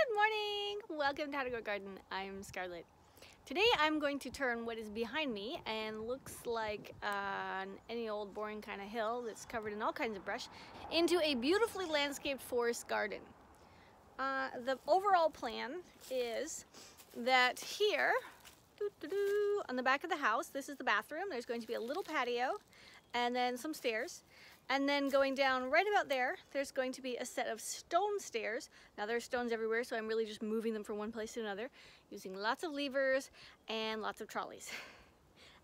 Good morning! Welcome to How to Grow a Garden. I'm Scarlett. Today I'm going to turn what is behind me and looks like any old boring kind of hill that's covered in all kinds of brush into a beautifully landscaped forest garden. The overall plan is that here, on the back of the house, this is the bathroom. There's going to be a little patio and then some stairs. And then going down right about there, there's going to be a set of stone stairs. Now there's stones everywhere, so I'm really just moving them from one place to another, using lots of levers and lots of trolleys.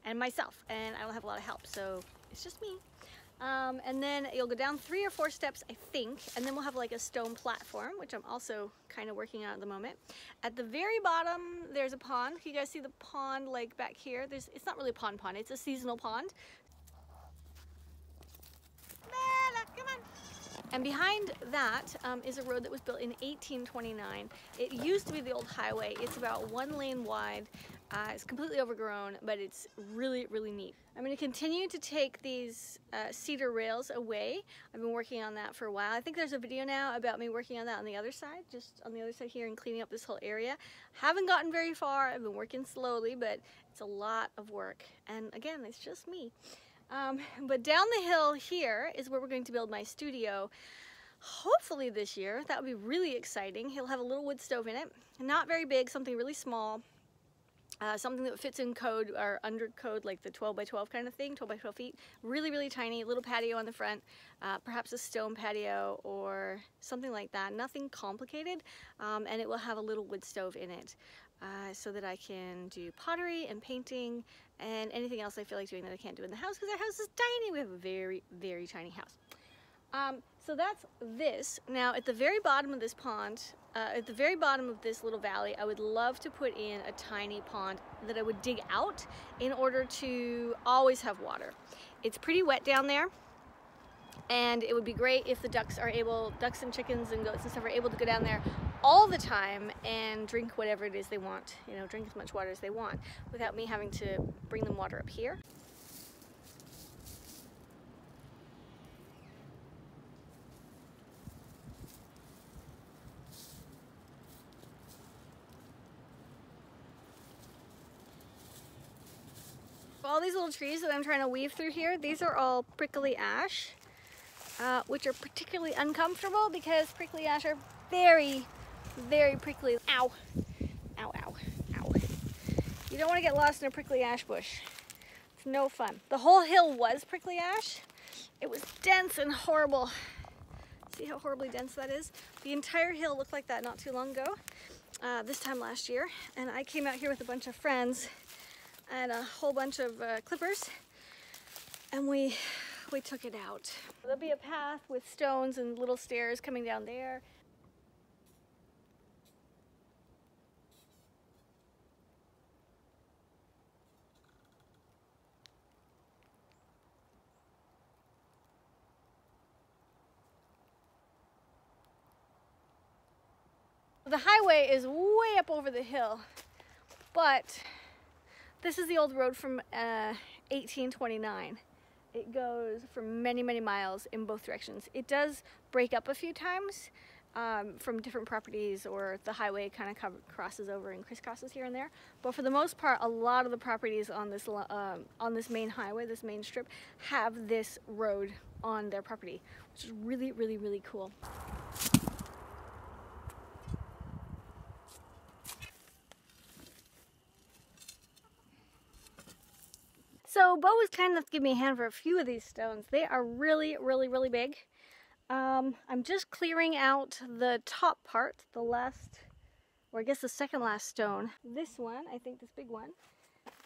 And myself, and I don't have a lot of help, so it's just me. And then you'll go down 3 or 4 steps, I think, and then we'll have like a stone platform, which I'm also kind of working on at the moment. At the very bottom, there's a pond. You guys see the pond like back here? It's not really a pond, it's a seasonal pond. And behind that is a road that was built in 1829. It used to be the old highway. It's about 1 lane wide. It's completely overgrown, but it's really, really neat. I'm going to continue to take these cedar rails away. I've been working on that for a while. I think there's a video now about me working on that on the other side, just on the other side here, and cleaning up this whole area. Haven't gotten very far. I've been working slowly, but it's a lot of work. And again, it's just me. But down the hill here is where we're going to build my studio, hopefully this year. That would be really exciting. He'll have a little wood stove in it, not very big, something really small, something that fits in code or under code, like the 12 by 12 kind of thing, 12 by 12 feet, really, really tiny, little patio on the front, perhaps a stone patio or something like that, nothing complicated, and it will have a little wood stove in it. So that I can do pottery and painting and anything else I feel like doing that I can't do in the house, because our house is tiny. We have a very, very tiny house. So that's this. Now at the very bottom of this pond, at the very bottom of this little valley, I would love to put in a tiny pond that I would dig out in order to always have water. It's pretty wet down there. And it would be great if the ducks and chickens and goats and stuff are able to go down there all the time and drink whatever it is they want, you know, drink as much water as they want without me having to bring them water up here. All these little trees that I'm trying to weave through here, these are all prickly ash. Which are particularly uncomfortable because prickly ash are very, very prickly. Ow, ow, ow, ow. You don't want to get lost in a prickly ash bush. It's no fun. The whole hill was prickly ash. It was dense and horrible. See how horribly dense that is? The entire hill looked like that not too long ago, this time last year. And I came out here with a bunch of friends and a whole bunch of clippers, and we took it out. There'll be a path with stones and little stairs coming down there. The highway is way up over the hill, but this is the old road from 1829. It goes for many, many miles in both directions. It does break up a few times from different properties, or the highway kind of crosses over and crisscrosses here and there. But for the most part, a lot of the properties on this main highway, this main strip, have this road on their property, which is really, really, really cool. So Bo was kind enough to give me a hand for a few of these stones. They are really, really, really big. I'm just clearing out the top part, the last, or I guess the second last stone. This one, I think this big one,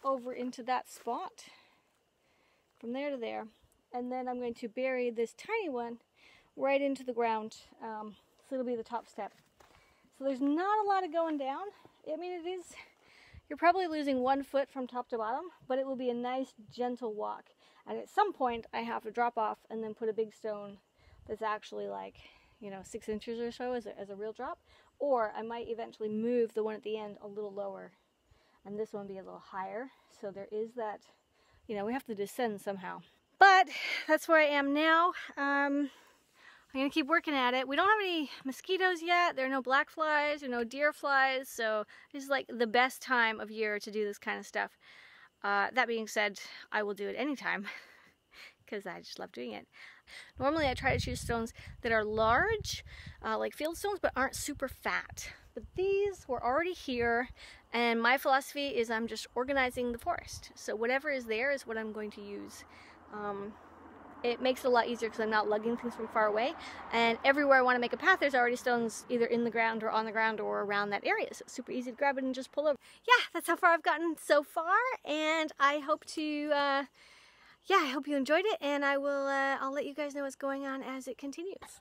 over into that spot, from there to there. And then I'm going to bury this tiny one right into the ground. So it'll be the top step. So there's not a lot of going down. I mean, it is... You're probably losing 1 foot from top to bottom, but it will be a nice, gentle walk. And at some point, I have to drop off and then put a big stone that's actually like, you know, 6 inches or so as a real drop. Or I might eventually move the one at the end a little lower, and this one be a little higher. So there is that, you know, we have to descend somehow. But that's where I am now. I'm gonna keep working at it. We don't have any mosquitoes yet. There are no black flies or no deer flies, so this is like the best time of year to do this kind of stuff. That being said, I will do it anytime because I just love doing it. Normally I try to choose stones that are large, like field stones, but aren't super fat. But these were already here, and my philosophy is I'm just organizing the forest. So whatever is there is what I'm going to use. It makes it a lot easier because I'm not lugging things from far away, and everywhere I want to make a path there's already stones either in the ground or on the ground or around that area, so it's super easy to grab it and just pull over. Yeah, that's how far I've gotten so far, and I hope to I hope you enjoyed it, and I'll let you guys know what's going on as it continues.